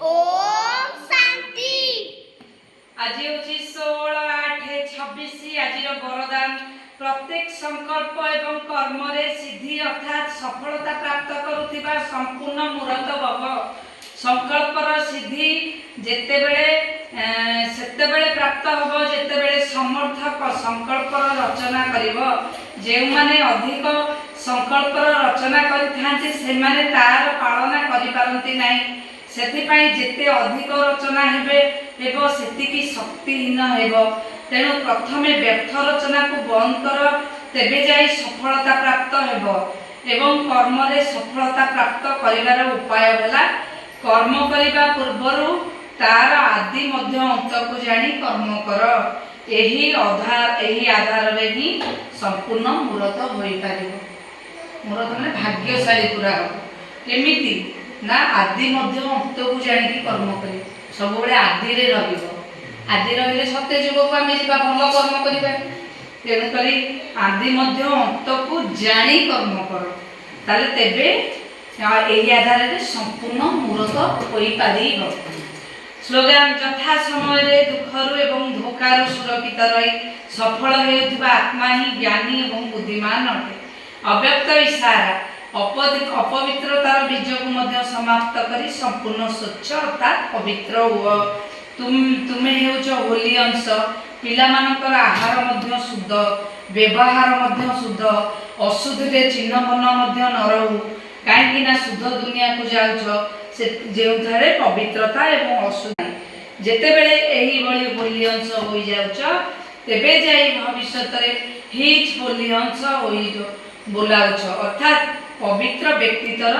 ओम शांति। आज हूँ 16/8/26 आज वरदान प्रत्येक संकल्प एवं कर्म रे सिद्धि अर्थात सफलता प्राप्त करुथिबा संपूर्ण मूर्त भव संकल्पर सिद्धि जेतेबेले सेतेबेले प्राप्त होबो जेतेबेले समर्थक संकल्पर रचना करिवो। जे माने अधिक संकल्पर रचना करिथांती से माने तार पालना करि पारंती नाही। सेथिपाई जेते अधिक रचना हेबे एवं सेतिकी शक्तिहीन हेबो। तेणु प्रथमे व्यर्थ रचना को बंद कर तेबे जाई सफलता प्राप्त हेबो एवं कर्म रे सफलता प्राप्त करिवार उपाय होला कर्म करिबा पूर्वरु तार आदि मध्य अंत को जानी कर्म कर। एही आधार रे ही संपूर्ण मूर्त होई पारिबो। मूर्त माने भाग्यशाली पूरा हो केमिति ना आदि मध्य अंत को जानी कर्म करे सब बेले आदि रे रहिबो। आदि रहिले सत्य जीव को आमे जिबा भल कर्म करिबा। तेणु करी आदि मध्य अंत को जानी कर्म कर ताले तेबे एही आधार रे संपूर्ण मूर्त होई पारिबो। स्लोगान यथा समय दुखरु एवं धोकारु सुरक्षित रही सफल हेउथिबा आत्मा ही ज्ञानी एवं बुद्धिमान अटे। अव्यक्त इशारा अपवित्रतार बीज को मध्य समाप्त करी संपूर्ण स्वच्छ अर्थात पवित्र हुआ। तुमे हेउछ होली अंश पिला मानकर आहार मध्य शुद्ध व्यवहार मध्य शुद्ध अशुद्ध रे चिन्ह मन मध्य न रहू काहेकि ना शुद्ध दुनिया को जाउछ से जेउथारे पवित्रता एवं अशुद्ध जेते बेले एही बळी होली अंश होई जाउछ तेबे जाई भविष्यत रे हिज होली अंश होई बोलाउछ अर्थात पवित्र व्यक्तित्वर